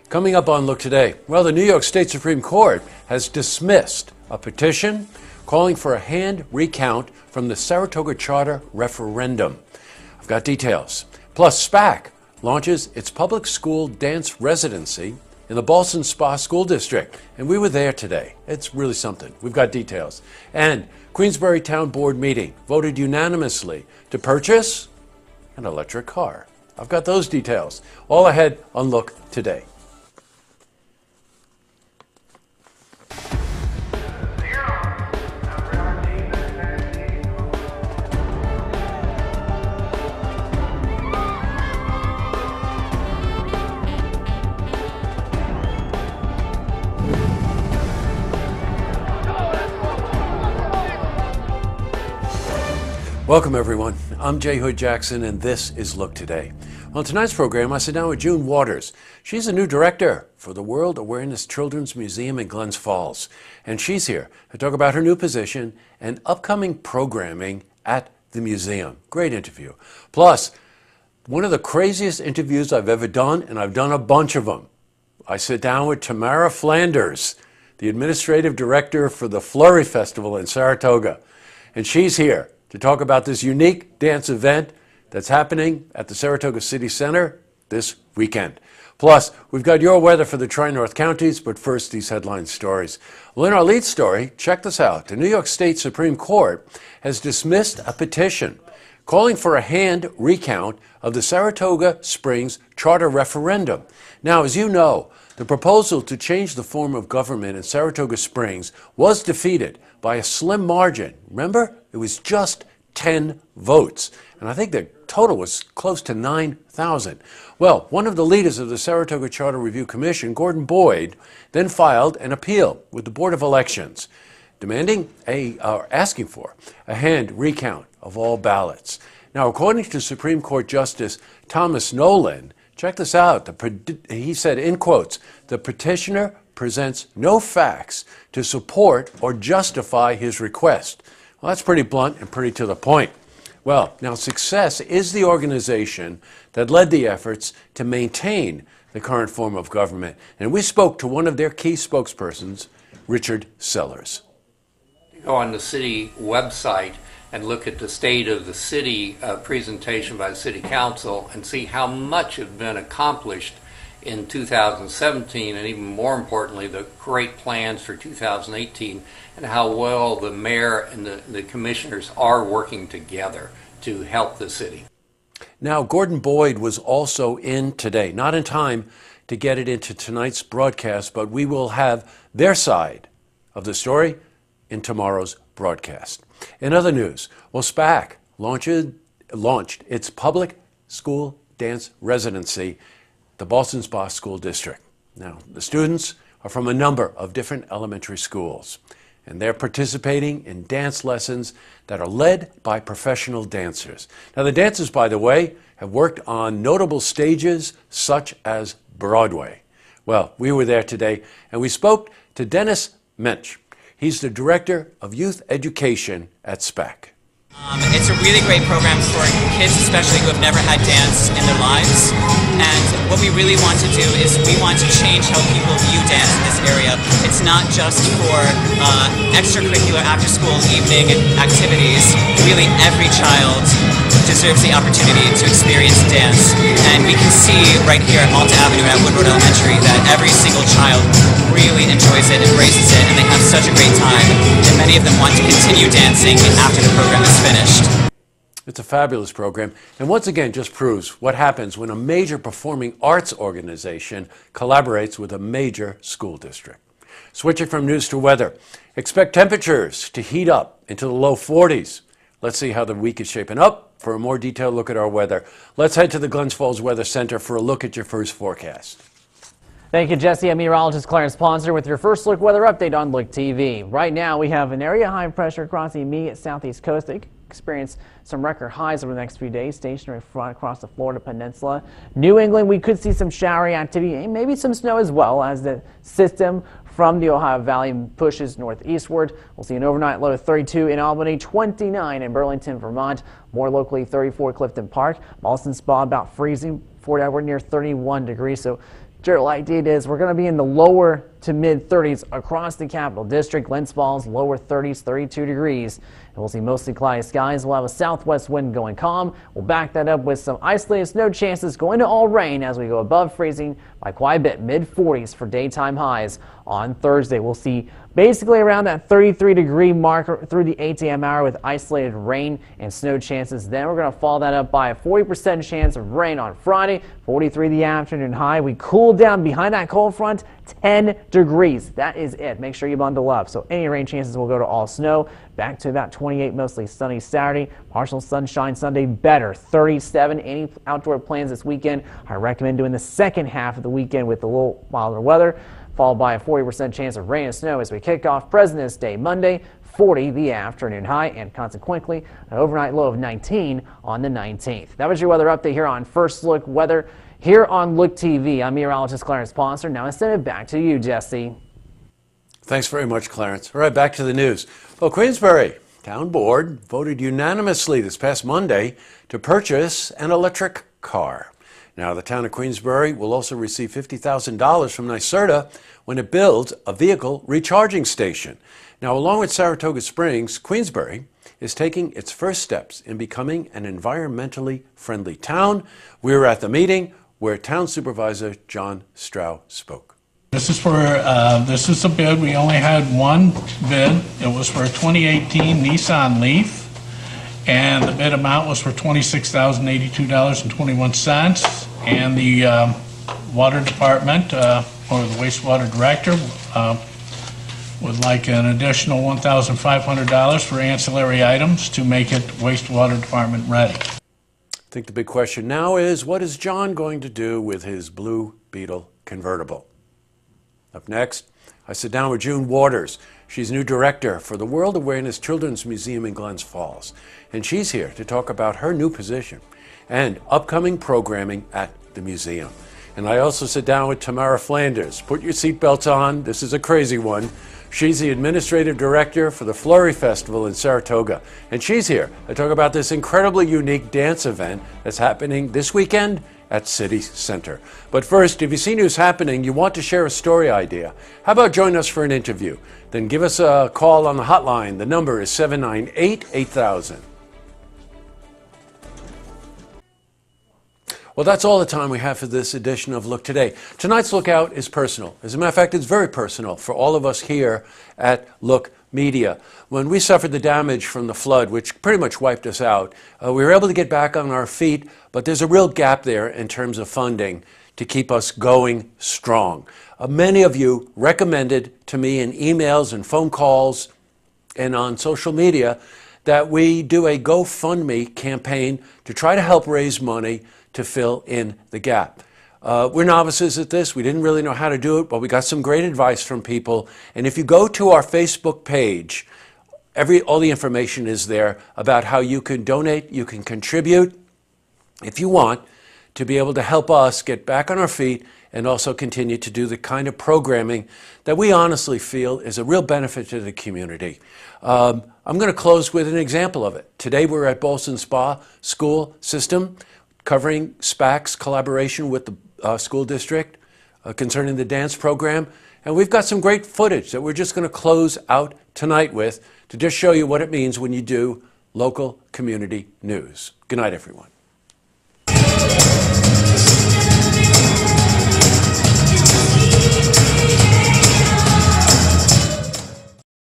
Coming up on Look Today, well, the New York State Supreme Court has dismissed a petition calling for a hand recount from the Saratoga Charter Referendum. I've got details. Plus, SPAC launches its public school dance residency in the Ballston Spa School District. And we were there today. It's really something. We've got details. And Queensbury Town Board Meeting voted unanimously to purchase an electric car. I've got those details. All ahead on Look Today. Welcome, everyone. I'm Jay Hood Jackson, and this is Look Today. On tonight's program, I sit down with June Waters. She's a new director for the World Awareness Children's Museum in Glens Falls, and she's here to talk about her new position and upcoming programming at the museum. Great interview. Plus, one of the craziest interviews I've ever done, and I've done a bunch of them. I sit down with Tamara Flanders, the administrative director for the Flurry Festival in Saratoga, and she's here to talk about this unique dance event that's happening at the Saratoga City Center this weekend. Plus, we've got your weather for the Tri-North counties, but first, these headline stories. Well, in our lead story, check this out. The New York State Supreme Court has dismissed a petition calling for a hand recount of the Saratoga Springs Charter Referendum. Now, as you know, the proposal to change the form of government in Saratoga Springs was defeated by a slim margin. Remember? It was just 10 votes. And I think the total was close to 9,000. Well, one of the leaders of the Saratoga Charter Review Commission, Gordon Boyd, then filed an appeal with the Board of Elections, asking for a hand recount of all ballots. Now, according to Supreme Court Justice Thomas Nolan, check this out. He said, in quotes, "The petitioner presents no facts to support or justify his request." Well, that's pretty blunt and pretty to the point. Well, now Success is the organization that led the efforts to maintain the current form of government. And we spoke to one of their key spokespersons, Richard Sellers. Go on the city website and look at the state of the city presentation by the city council and see how much has been accomplished in 2017, and even more importantly, the great plans for 2018 and how well the mayor and the commissioners are working together to help the city. Now, Gordon Boyd was also in today, not in time to get it into tonight's broadcast, but we will have their side of the story in tomorrow's broadcast. In other news, well, SPAC launched its public school dance residency, the Ballston Spa School District. Now, the students are from a number of different elementary schools, and they're participating in dance lessons that are led by professional dancers. Now, the dancers, by the way, have worked on notable stages such as Broadway. Well, we were there today, and we spoke to Dennis Mensch. He's the Director of Youth Education at SPAC. It's a really great program for kids, especially who have never had dance in their lives. And what we really want to do is we want to change how people view dance in this area. It's not just for extracurricular after-school evening activities. Really, every child deserves the opportunity to experience dance. And we can see right here at Malta Ave at Woodward Elementary that every single child really enjoys it, embraces it, and they have such a great time. And many of them want to continue dancing after the program is finished. It's a fabulous program, and once again just proves what happens when a major performing arts organization collaborates with a major school district. Switching from news to weather, expect temperatures to heat up into the low 40s. Let's see how the week is shaping up. For a more detailed look at our weather, let's head to the Glens Falls Weather Center for a look at your first forecast. Thank you, Jesse. I'm meteorologist Clarence Ponser with your first look weather update on Look TV. Right now, we have an area high pressure crossing the immediate southeast coast. They experience some record highs over the next few days, stationary across the Florida Peninsula. New England, we could see some showery activity and maybe some snow as well as the system from the Ohio Valley pushes northeastward. We'll see an overnight low of 32 in Albany, 29 in Burlington, Vermont. More locally, 34 Clifton Park. Ballston Spa about freezing. Fort Edward near 31 degrees. So Light data is we're going to be in the lower to mid 30s across the Capital District. Glens Falls, lower 30s, 32 degrees. And we'll see mostly cloudy skies. We'll have a southwest wind going calm. We'll back that up with some isolated snow chances going to all rain as we go above freezing by quite a bit, mid 40s for daytime highs on Thursday. We'll see basically around that 33-degree mark through the 8 a.m. hour with isolated rain and snow chances. Then we're going to follow that up by a 40% chance of rain on Friday, 43 the afternoon high. We cool down behind that cold front, 10 degrees. That is it. Make sure you bundle up. So any rain chances will go to all snow. Back to about 28, mostly sunny Saturday. Partial sunshine Sunday, better 37. Any outdoor plans this weekend, I recommend doing the second half of the weekend with a little milder weather, followed by a 40% chance of rain and snow as we kick off President's Day Monday, 40 the afternoon high, and consequently an overnight low of 19 on the 19th. That was your weather update here on First Look Weather here on Look TV. I'm meteorologist Clarence Ponser. Now I send it back to you, Jesse. Thanks very much, Clarence. All right, back to the news. Well, Queensbury Town Board voted unanimously this past Monday to purchase an electric car. Now, the town of Queensbury will also receive $50,000 from NYSERDA when it builds a vehicle recharging station. Now, along with Saratoga Springs, Queensbury is taking its first steps in becoming an environmentally friendly town. We were at the meeting where Town Supervisor John Strow spoke. This is a bid. We only had one bid. It was for a 2018 Nissan Leaf, and the bid amount was for $26,082.21. And the water department, or the wastewater director, would like an additional $1,500 for ancillary items to make it wastewater department ready. I think the big question now is, what is John going to do with his Blue Beetle convertible? Up next, I sit down with June Waters. She's new director for the World Awareness Children's Museum in Glens Falls. And she's here to talk about her new position and upcoming programming at the museum. And I also sit down with Tamara Flanders. Put your seatbelts on. This is a crazy one. She's the administrative director for the Flurry Festival in Saratoga. And she's here to talk about this incredibly unique dance event that's happening this weekend at City Center. But first, if you see news happening, you want to share a story idea, how about join us for an interview? Then give us a call on the hotline. The number is 798-8000. Well, that's all the time we have for this edition of Look Today. Tonight's Lookout is personal. As a matter of fact, it's very personal for all of us here at Look Media. When we suffered the damage from the flood, which pretty much wiped us out, we were able to get back on our feet, but there's a real gap there in terms of funding to keep us going strong. Many of you recommended to me in emails and phone calls and on social media that we do a GoFundMe campaign to try to help raise money to fill in the gap. We're novices at this. We didn't really know how to do it, but we got some great advice from people. And if you go to our Facebook page, all the information is there about how you can donate, you can contribute, if you want, to be able to help us get back on our feet and also continue to do the kind of programming that we honestly feel is a real benefit to the community. I'm going to close with an example of it. Today we're at Ballston Spa school system, covering SPAC's collaboration with the school district concerning the dance program. And we've got some great footage that we're just going to close out tonight with to just show you what it means when you do local community news. Good night, everyone.